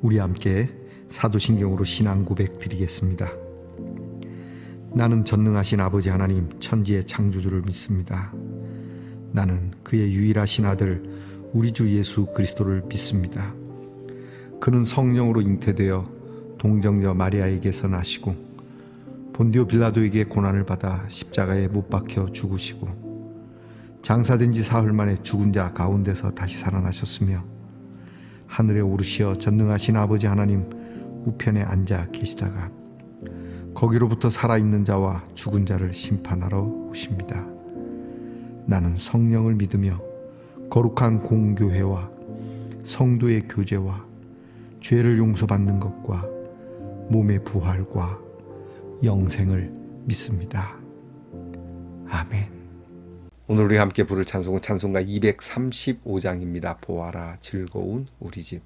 우리 함께 사도신경으로 신앙 고백 드리겠습니다. 나는 전능하신 아버지 하나님 천지의 창조주를 믿습니다. 나는 그의 유일하신 아들 우리 주 예수 그리스도를 믿습니다. 그는 성령으로 잉태되어 동정녀 마리아에게서 나시고 본디오 빌라도에게 고난을 받아 십자가에 못 박혀 죽으시고 장사된 지 사흘 만에 죽은 자 가운데서 다시 살아나셨으며 하늘에 오르시어 전능하신 아버지 하나님 우편에 앉아 계시다가 거기로부터 살아있는 자와 죽은 자를 심판하러 오십니다. 나는 성령을 믿으며 거룩한 공교회와 성도의 교제와 죄를 용서받는 것과 몸의 부활과 영생을 믿습니다. 아멘. 오늘 우리 함께 부를 찬송은 찬송가 235장입니다. 보아라 즐거운 우리 집.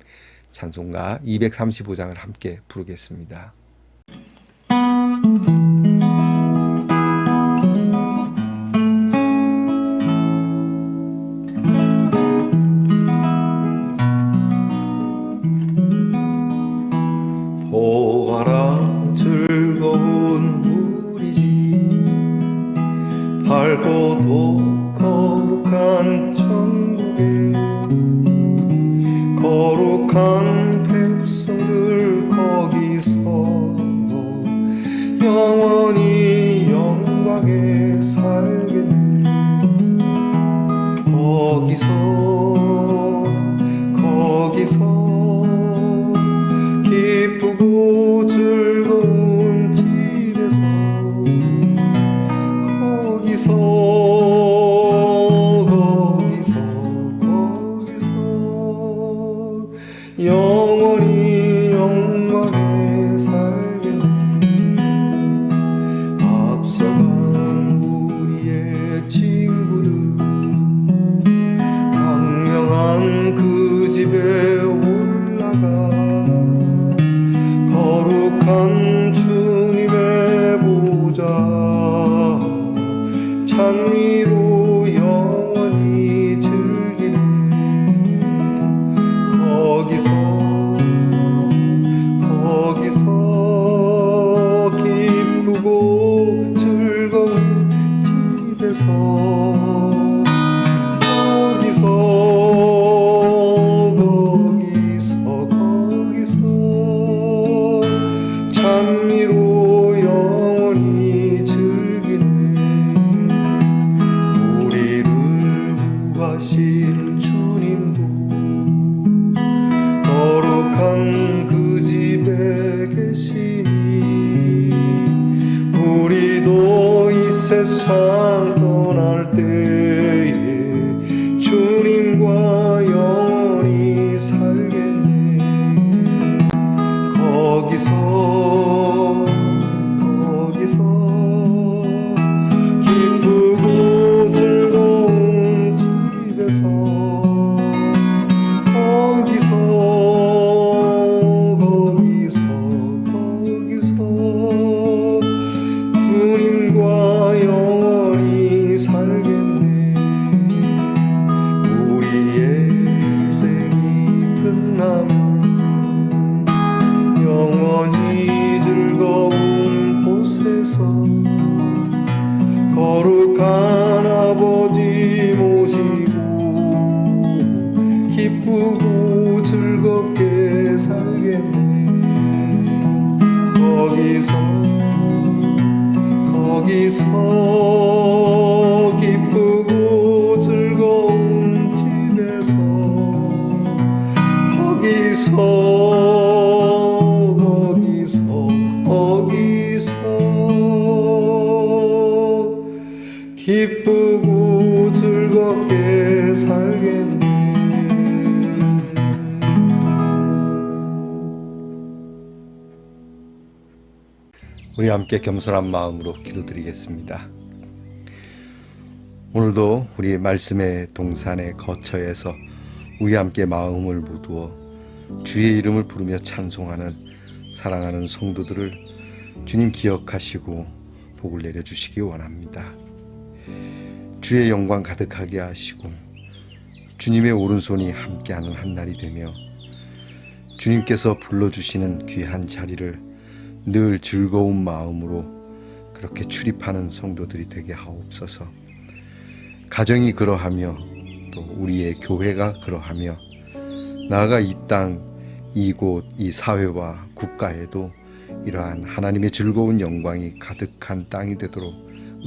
찬송가 235장을 함께 부르겠습니다. 보아라 즐거운 우리 집 밝고도 거룩한 천국에 거룩한 백성들 거기서 영원히 영광에 살겠네. 거기서 기쁘고 즐거운 집에서 영원히 영광에 살겠네. 앞서간 우리의 친구들 광명한 그 집에 올라가 거룩한 주님의 보좌 찬미로 영원히 즐기네. 거기서 기쁘고 즐거운 집에서 거기서 찬미로 영원히 즐기네. 우리를 구하신 주님도 거룩한 그 집에 계시니 우리도 이 세상 떠날 때에 주님과 영원히 살겠네. 거기서 기쁘고 즐거운 집에서 주님과 영원히 살겠네. 우리의 인생이 끝나면 영원히 즐거운 곳에서 거룩한 아버지 모시고 기쁘고 즐겁게 살겠네. 거기서 기쁘고 즐거운 집에서 기쁘고 즐겁게 살겠네. 우리 함께 겸손한 마음으로 기도드리겠습니다. 오늘도 우리 말씀의 동산의 거처에서 우리 함께 마음을 모두어 주의 이름을 부르며 찬송하는 사랑하는 성도들을 주님 기억하시고 복을 내려주시기 원합니다. 주의 영광 가득하게 하시고 주님의 오른손이 함께하는 한날이 되며 주님께서 불러주시는 귀한 자리를 늘 즐거운 마음으로 그렇게 출입하는 성도들이 되게 하옵소서. 가정이 그러하며 또 우리의 교회가 그러하며 나아가 이 땅, 이곳, 이 사회와 국가에도 이러한 하나님의 즐거운 영광이 가득한 땅이 되도록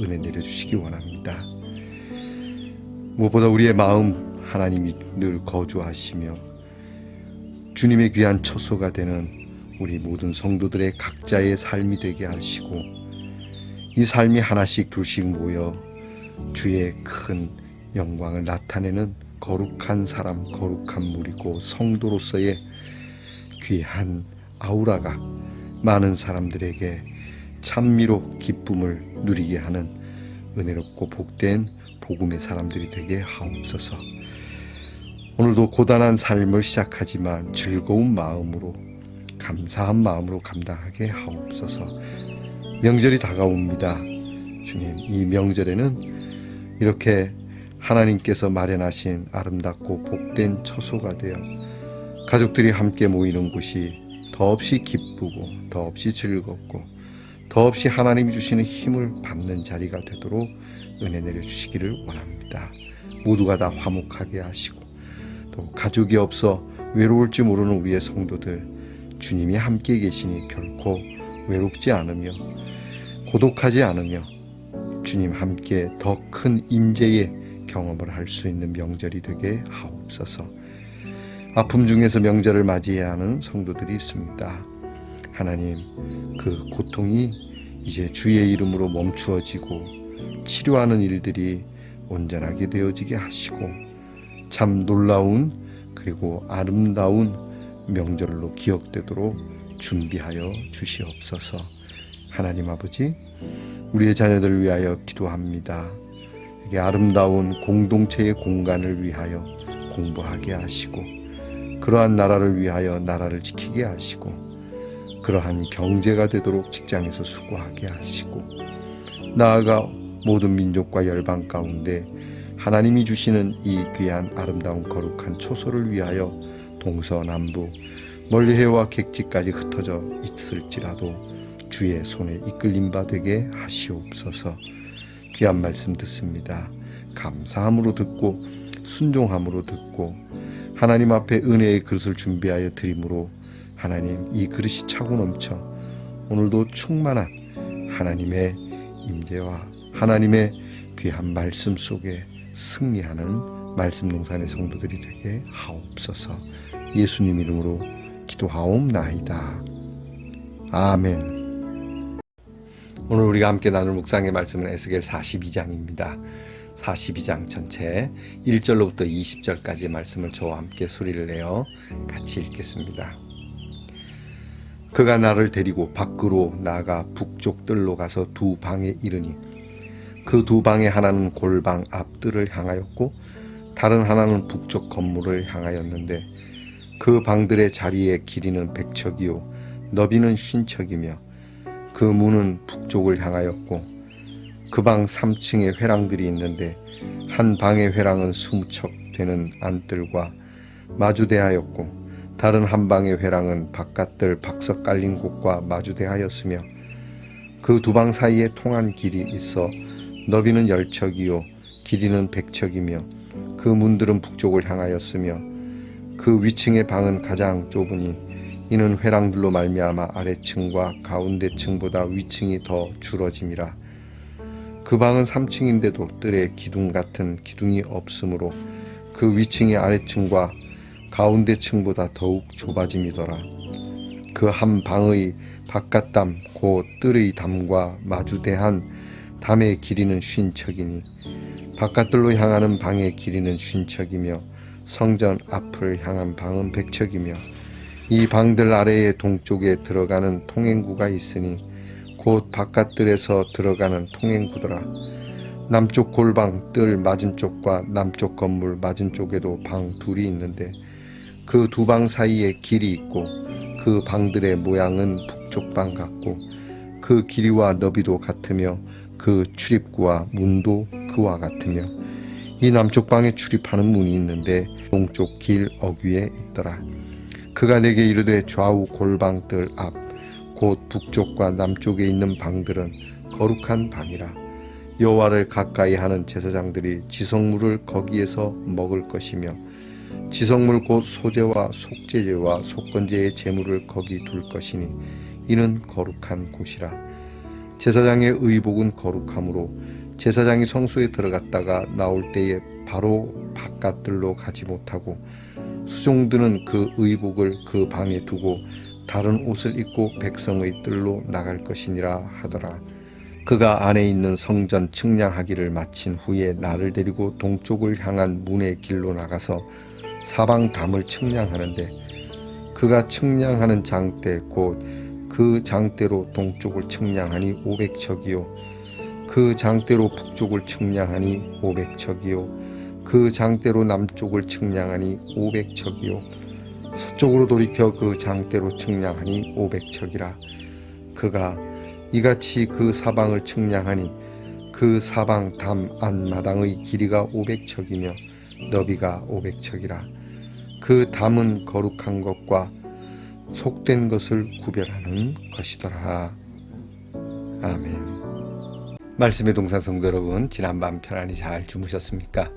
은혜 내려주시기 원합니다. 무엇보다 우리의 마음 하나님이 늘 거주하시며 주님의 귀한 처소가 되는 우리 모든 성도들의 각자의 삶이 되게 하시고 이 삶이 하나씩 둘씩 모여 주의 큰 영광을 나타내는 거룩한 사람, 거룩한 무리고 성도로서의 귀한 아우라가 많은 사람들에게 찬미로 기쁨을 누리게 하는 은혜롭고 복된 복음의 사람들이 되게 하옵소서. 오늘도 고단한 삶을 시작하지만 즐거운 마음으로 감사한 마음으로 감당하게 하옵소서. 명절이 다가옵니다. 주님, 이 명절에는 이렇게 하나님께서 마련하신 아름답고 복된 처소가 되어 가족들이 함께 모이는 곳이 더없이 기쁘고 더없이 즐겁고 더없이 하나님이 주시는 힘을 받는 자리가 되도록 은혜 내려주시기를 원합니다. 모두가 다 화목하게 하시고 또 가족이 없어 외로울지 모르는 우리의 성도들 주님이 함께 계시니 결코 외롭지 않으며 고독하지 않으며 주님 함께 더 큰 임재의 경험을 할 수 있는 명절이 되게 하옵소서. 아픔 중에서 명절을 맞이해야 하는 성도들이 있습니다. 하나님, 그 고통이 이제 주의 이름으로 멈추어지고 치료하는 일들이 온전하게 되어지게 하시고 참 놀라운 그리고 아름다운 명절로 기억되도록 준비하여 주시옵소서. 하나님 아버지, 우리의 자녀들을 위하여 기도합니다. 이게 아름다운 공동체의 공간을 위하여 공부하게 하시고 그러한 나라를 위하여 나라를 지키게 하시고 그러한 경제가 되도록 직장에서 수고하게 하시고 나아가 모든 민족과 열방 가운데 하나님이 주시는 이 귀한 아름다운 거룩한 초소를 위하여 동서남북 멀리 해와 객지까지 흩어져 있을지라도 주의 손에 이끌림 바 되게 하시옵소서. 귀한 말씀 듣습니다. 감사함으로 듣고 순종함으로 듣고 하나님 앞에 은혜의 그릇을 준비하여 드림으로 하나님 이 그릇이 차고 넘쳐 오늘도 충만한 하나님의 임재와 하나님의 귀한 말씀 속에 승리하는 말씀 농산의 성도들이 되게 하옵소서. 예수님 이름으로 기도하옵나이다. 아멘. 오늘 우리가 함께 나눌 묵상의 말씀은 에스겔 42장입니다. 42장 전체 1절로부터 20절까지의 말씀을 저와 함께 소리를 내어 같이 읽겠습니다. 그가 나를 데리고 밖으로 나가 북쪽 뜰로 가서 두 방에 이르니 그 두 방의 하나는 골방 앞뜰을 향하였고 다른 하나는 북쪽 건물을 향하였는데 그 방들의 자리의 길이는 100척이요 너비는 50척이며 그 문은 북쪽을 향하였고 그 방 3층에 회랑들이 있는데 한 방의 회랑은 20척 되는 안뜰과 마주대하였고 다른 한 방의 회랑은 바깥뜰 박석 깔린 곳과 마주대하였으며 그 두 방 사이에 통한 길이 있어 너비는 10척이요 길이는 100척이며 그 문들은 북쪽을 향하였으며 그 위층의 방은 가장 좁으니 이는 회랑들로 말미암아 아래층과 가운데층보다 위층이 더 줄어짐이라. 그 방은 3층인데도 뜰에 기둥 같은 기둥이 없으므로 그 위층이 아래층과 가운데층보다 더욱 좁아짐이더라. 그 한 방의 바깥담 곧 뜰의 담과 마주대한 담의 길이는 50척이니 바깥뜰로 향하는 방의 길이는 50척이며 성전 앞을 향한 방은 100척이며 이 방들 아래의 동쪽에 들어가는 통행구가 있으니 곧 바깥뜰에서 들어가는 통행구더라. 남쪽 골방 뜰 맞은쪽과 남쪽 건물 맞은쪽에도 방 둘이 있는데 그 두 방 사이에 길이 있고 그 방들의 모양은 북쪽 방 같고 그 길이와 너비도 같으며 그 출입구와 문도 그와 같으며 이 남쪽 방에 출입하는 문이 있는데 동쪽 길 어귀에 있더라. 그가 내게 이르되 좌우 골방들 앞 곧 북쪽과 남쪽에 있는 방들은 거룩한 방이라. 여호와를 가까이 하는 제사장들이 지성물을 거기에서 먹을 것이며 지성물 곧 소제와 속죄제와 속건제의 제물을 거기 둘 것이니 이는 거룩한 곳이라. 제사장의 의복은 거룩하므로 제사장이 성소에 들어갔다가 나올 때에 바로 바깥들로 가지 못하고 수종들은 그 의복을 그 방에 두고 다른 옷을 입고 백성의 뜰로 나갈 것이니라 하더라. 그가 안에 있는 성전 측량하기를 마친 후에 나를 데리고 동쪽을 향한 문의 길로 나가서 사방 담을 측량하는데 그가 측량하는 장대 곧 그 장대로 동쪽을 측량하니 500척이요 그 장대로 북쪽을 측량하니 500척이요 그 장대로 남쪽을 측량하니 500척이요 서쪽으로 돌이켜 그 장대로 측량하니 500척이라. 그가 이같이 그 사방을 측량하니 그 사방 담 안마당의 길이가 500척이며 너비가 500척이라. 그 담은 거룩한 것과 속된 것을 구별하는 것이더라. 아멘. 말씀의 동산 성도 여러분, 지난밤 편안히 잘 주무셨습니까?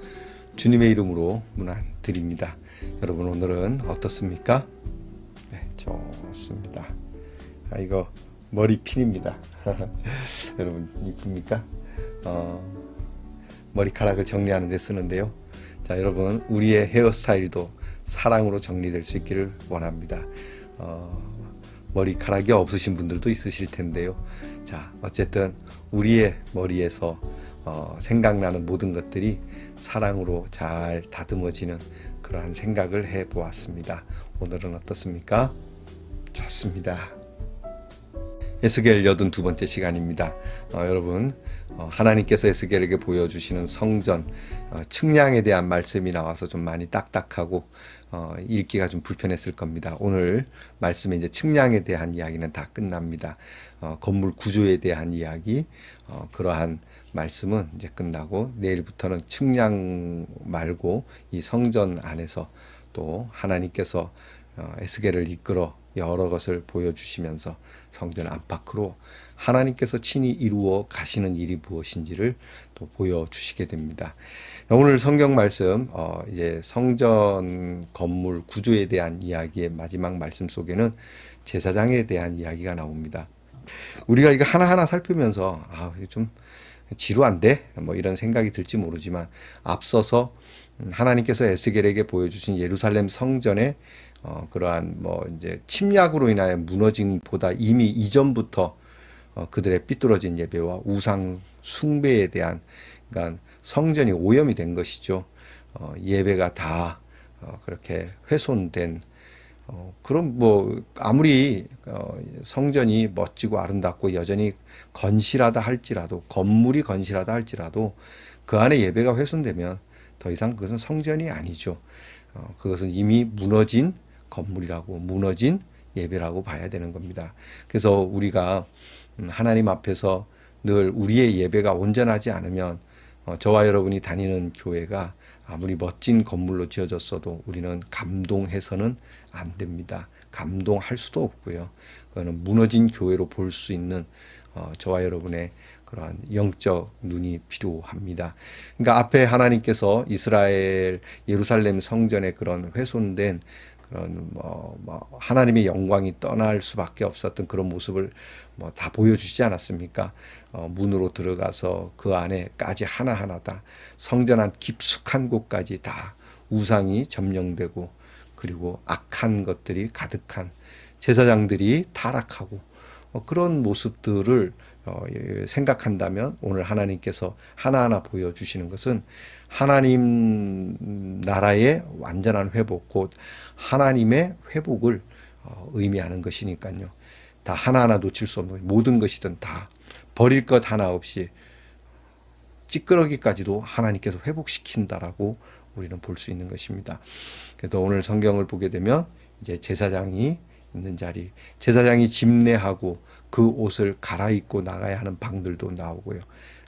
주님의 이름으로 문안 드립니다. 여러분 오늘은 어떻습니까? 네, 좋습니다. 이거 머리핀입니다. 여러분 이쁩니까? 머리카락을 정리하는 데 쓰는데요. 자, 여러분 우리의 헤어스타일도 사랑으로 정리될 수 있기를 원합니다. 머리카락이 없으신 분들도 있으실 텐데요. 자, 어쨌든 우리의 머리에서 생각나는 모든 것들이 사랑으로 잘 다듬어지는 그러한 생각을 해보았습니다. 오늘은 어떻습니까? 좋습니다. 에스겔 82번째 시간입니다. 여러분 하나님께서 에스겔에게 보여주시는 성전 측량에 대한 말씀이 나와서 좀 많이 딱딱하고 읽기가 좀 불편했을 겁니다. 오늘 말씀에 이제 측량에 대한 이야기는 다 끝납니다. 건물 구조에 대한 이야기 그러한 말씀은 이제 끝나고 내일부터는 측량 말고 이 성전 안에서 또 하나님께서 에스겔을 이끌어 여러 것을 보여주시면서 성전 안팎으로 하나님께서 친히 이루어 가시는 일이 무엇인지를 또 보여주시게 됩니다. 오늘 성경 말씀 이제 성전 건물 구조에 대한 이야기의 마지막 말씀 속에는 제사장에 대한 이야기가 나옵니다. 우리가 이거 하나하나 살피면서 좀 지루한데 뭐 이런 생각이 들지 모르지만 앞서서 하나님께서 에스겔에게 보여주신 예루살렘 성전의 그러한 뭐 이제 침략으로 인하여 무너진 보다 이미 이전부터 그들의 삐뚤어진 예배와 우상 숭배에 대한 그러니까 성전이 오염이 된 것이죠. 예배가 다 그렇게 훼손된 그럼 뭐 아무리 성전이 멋지고 아름답고 여전히 건실하다 할지라도 건물이 건실하다 할지라도 그 안에 예배가 훼손되면 더 이상 그것은 성전이 아니죠. 그것은 이미 무너진 건물이라고 무너진 예배라고 봐야 되는 겁니다. 그래서 우리가 하나님 앞에서 늘 우리의 예배가 온전하지 않으면 저와 여러분이 다니는 교회가 아무리 멋진 건물로 지어졌어도 우리는 감동해서는 안 됩니다. 감동할 수도 없고요. 그거는 무너진 교회로 볼 수 있는 저와 여러분의 그러한 영적 눈이 필요합니다. 그러니까 앞에 하나님께서 이스라엘 예루살렘 성전의 그런 훼손된 그런 하나님의 영광이 떠날 수밖에 없었던 그런 모습을 다 보여주시지 않았습니까? 문으로 들어가서 그 안에까지 하나하나 다 성전 안 깊숙한 곳까지 다 우상이 점령되고 그리고 악한 것들이 가득한 제사장들이 타락하고 그런 모습들을 생각한다면 오늘 하나님께서 하나하나 보여주시는 것은 하나님 나라의 완전한 회복 곧 하나님의 회복을 의미하는 것이니까요. 다 하나하나 놓칠 수 없는 모든 것이든 다 버릴 것 하나 없이 찌끄러기까지도 하나님께서 회복시킨다라고 우리는 볼 수 있는 것입니다. 그래서 오늘 성경을 보게 되면 이제 제사장이 있는 자리, 제사장이 집례하고 그 옷을 갈아입고 나가야 하는 방들도 나오고요.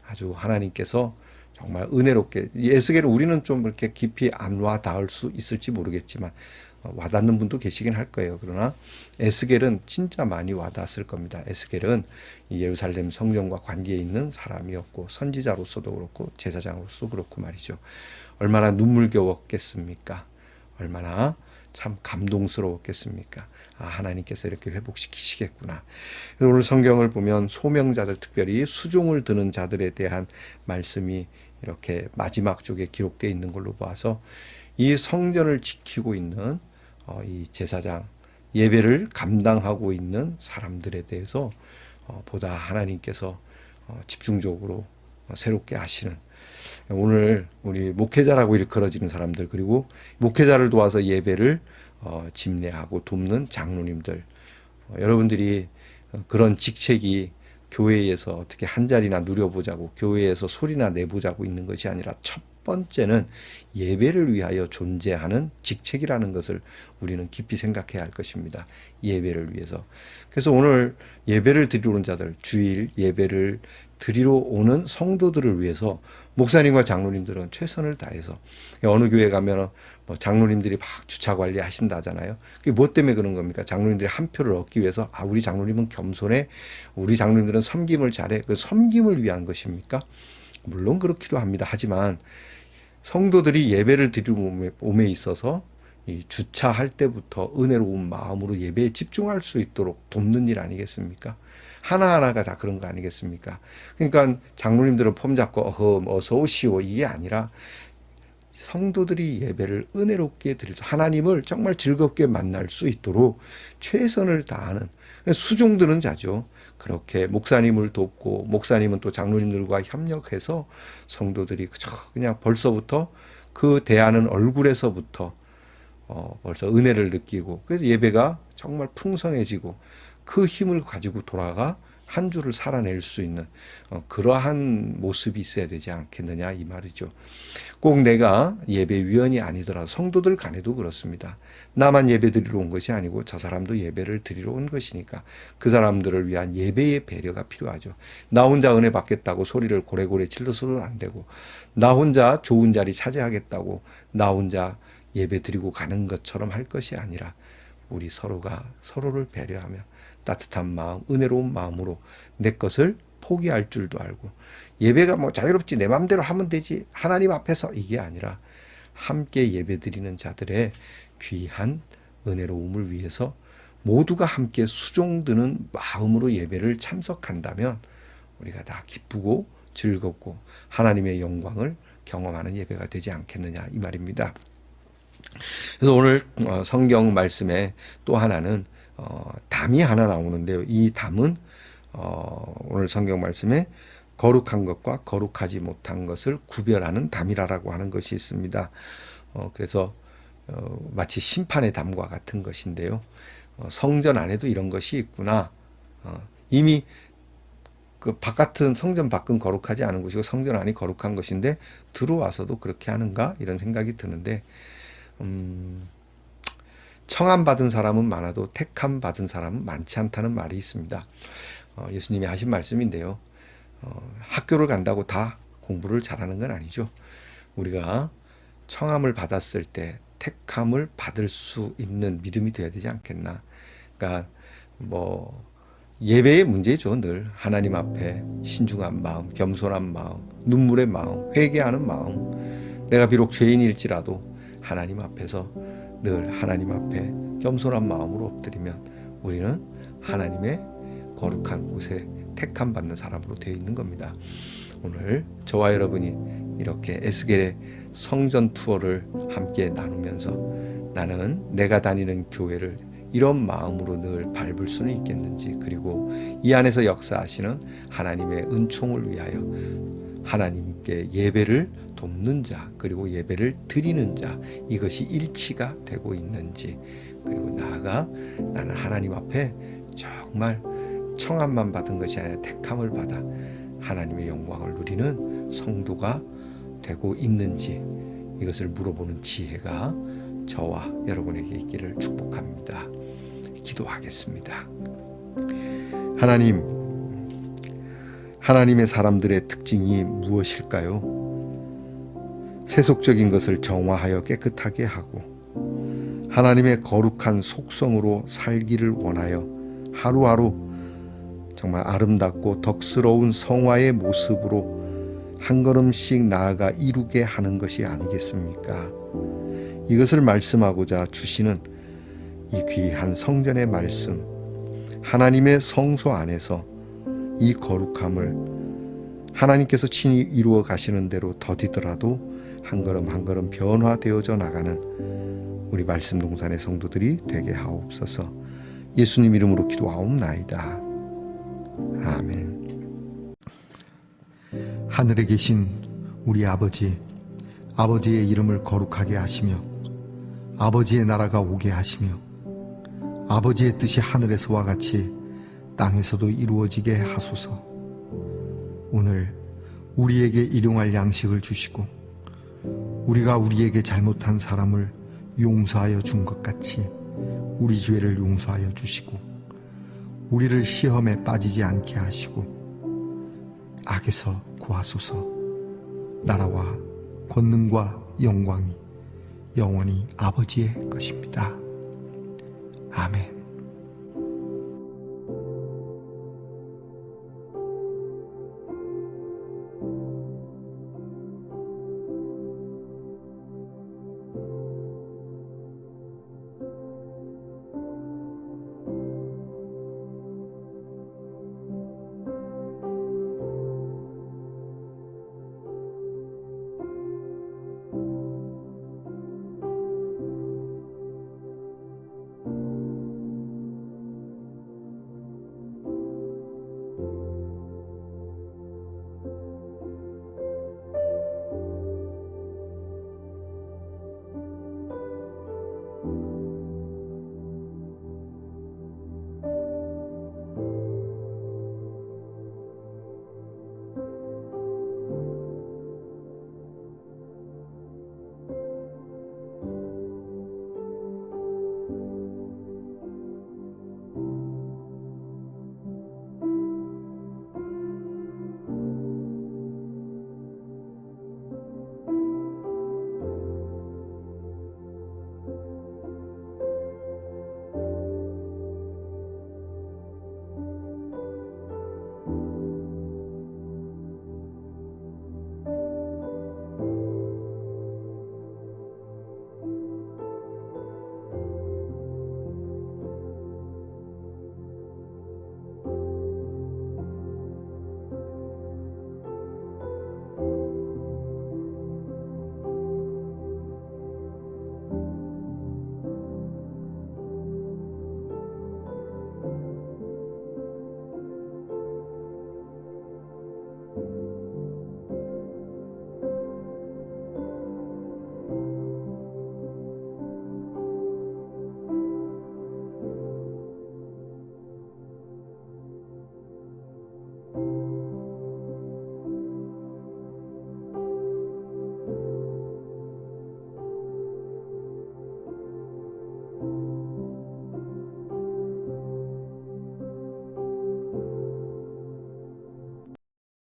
아주 하나님께서 정말 은혜롭게 에스겔을 우리는 좀 이렇게 깊이 안 와 닿을 수 있을지 모르겠지만 와닿는 분도 계시긴 할 거예요. 그러나 에스겔은 진짜 많이 와닿았을 겁니다. 에스겔은 이 예루살렘 성전과 관계에 있는 사람이었고 선지자로서도 그렇고 제사장으로서도 그렇고 말이죠. 얼마나 눈물겨웠겠습니까? 얼마나 참 감동스러웠겠습니까? 아, 하나님께서 이렇게 회복시키시겠구나. 오늘 성경을 보면 소명자들, 특별히 수종을 드는 자들에 대한 말씀이 이렇게 마지막 쪽에 기록되어 있는 걸로 봐서 이 성전을 지키고 있는 이 제사장, 예배를 감당하고 있는 사람들에 대해서 보다 하나님께서 집중적으로 새롭게 하시는, 오늘 우리 목회자라고 일컬어지는 사람들, 그리고 목회자를 도와서 예배를 집례하고 돕는 장로님들, 여러분들이 그런 직책이 교회에서 어떻게 한 자리나 누려보자고, 교회에서 소리나 내보자고 있는 것이 아니라 첫 번째는 예배를 위하여 존재하는 직책이라는 것을 우리는 깊이 생각해야 할 것입니다. 예배를 위해서. 그래서 오늘 예배를 드리러 오는 자들, 주일 예배를 드리러 오는 성도들을 위해서 목사님과 장로님들은 최선을 다해서, 어느 교회 가면 뭐 장로님들이 막 주차 관리 하신다잖아요. 그게 뭐 때문에 그런 겁니까? 장로님들이 한 표를 얻기 위해서, 아, 우리 장로님은 겸손해, 우리 장로님들은 섬김을 잘해. 그 섬김을 위한 것입니까? 물론 그렇기도 합니다. 하지만 성도들이 예배를 드림에 있어서 이 주차할 때부터 은혜로운 마음으로 예배에 집중할 수 있도록 돕는 일 아니겠습니까? 하나하나가 다 그런 거 아니겠습니까? 그러니까 장로님들은 폼 잡고 어서 오시오 이게 아니라 성도들이 예배를 은혜롭게 드리고 하나님을 정말 즐겁게 만날 수 있도록 최선을 다하는 수종드는 자죠. 그렇게 목사님을 돕고, 목사님은 또 장로님들과 협력해서 성도들이 그냥 벌써부터 그 대하는 얼굴에서부터 벌써 은혜를 느끼고, 그래서 예배가 정말 풍성해지고 그 힘을 가지고 돌아가 한 주를 살아낼 수 있는 그러한 모습이 있어야 되지 않겠느냐 이 말이죠. 꼭 내가 예배위원이 아니더라도 성도들 간에도 그렇습니다. 나만 예배 드리러 온 것이 아니고 저 사람도 예배를 드리러 온 것이니까 그 사람들을 위한 예배의 배려가 필요하죠. 나 혼자 은혜 받겠다고 소리를 고래고래 질러서도 안 되고, 나 혼자 좋은 자리 차지하겠다고 나 혼자 예배 드리고 가는 것처럼 할 것이 아니라 우리 서로가 서로를 배려하며 따뜻한 마음, 은혜로운 마음으로 내 것을 포기할 줄도 알고, 예배가 뭐 자유롭지 내 마음대로 하면 되지 하나님 앞에서 이게 아니라 함께 예배드리는 자들의 귀한 은혜로움을 위해서 모두가 함께 수종드는 마음으로 예배를 참석한다면 우리가 다 기쁘고 즐겁고 하나님의 영광을 경험하는 예배가 되지 않겠느냐 이 말입니다. 그래서 오늘 성경 말씀에 또 하나는 담이 하나 나오는데요. 이 담은 오늘 성경 말씀에 거룩한 것과 거룩하지 못한 것을 구별하는 담이라고 하는 것이 있습니다. 그래서 마치 심판의 담과 같은 것인데요. 성전 안에도 이런 것이 있구나. 이미 그 바깥은, 성전 밖은 거룩하지 않은 것이고 성전 안이 거룩한 것인데 들어와서도 그렇게 하는가 이런 생각이 드는데, 청함 받은 사람은 많아도 택함 받은 사람은 많지 않다는 말이 있습니다. 예수님이 하신 말씀인데요. 학교를 간다고 다 공부를 잘하는 건 아니죠. 우리가 청함을 받았을 때 택함을 받을 수 있는 믿음이 돼야 되지 않겠나. 그러니까 뭐 예배의 문제죠. 늘 하나님 앞에 신중한 마음, 겸손한 마음, 눈물의 마음, 회개하는 마음. 내가 비록 죄인일지라도 하나님 앞에서 늘 하나님 앞에 겸손한 마음으로 엎드리면 우리는 하나님의 거룩한 곳에 택함 받는 사람으로 되어 있는 겁니다. 오늘 저와 여러분이 이렇게 에스겔의 성전 투어를 함께 나누면서 나는 내가 다니는 교회를 이런 마음으로 늘 밟을 수는 있겠는지, 그리고 이 안에서 역사하시는 하나님의 은총을 위하여 하나님께 예배를 돕는 자, 그리고 예배를 드리는 자, 이것이 일치가 되고 있는지, 그리고 나아가 나는 하나님 앞에 정말 청함만 받은 것이 아니라 택함을 받아 하나님의 영광을 누리는 성도가 되고 있는지, 이것을 물어보는 지혜가 저와 여러분에게 있기를 축복합니다. 기도하겠습니다. 하나님, 하나님의 사람들의 특징이 무엇일까요? 세속적인 것을 정화하여 깨끗하게 하고 하나님의 거룩한 속성으로 살기를 원하여 하루하루 정말 아름답고 덕스러운 성화의 모습으로 한 걸음씩 나아가 이루게 하는 것이 아니겠습니까? 이것을 말씀하고자 주시는 이 귀한 성전의 말씀, 하나님의 성소 안에서 이 거룩함을 하나님께서 친히 이루어 가시는 대로 더디더라도 한 걸음 한 걸음 변화되어져 나가는 우리 말씀 동산의 성도들이 되게 하옵소서. 예수님 이름으로 기도하옵나이다. 아멘. 하늘에 계신 우리 아버지, 아버지의 이름을 거룩하게 하시며 아버지의 나라가 오게 하시며 아버지의 뜻이 하늘에서와 같이 땅에서도 이루어지게 하소서. 오늘 우리에게 일용할 양식을 주시고 우리가 우리에게 잘못한 사람을 용서하여 준 것 같이 우리 죄를 용서하여 주시고 우리를 시험에 빠지지 않게 하시고 악에서 구하소서. 나라와 권능과 영광이 영원히 아버지의 것입니다. 아멘.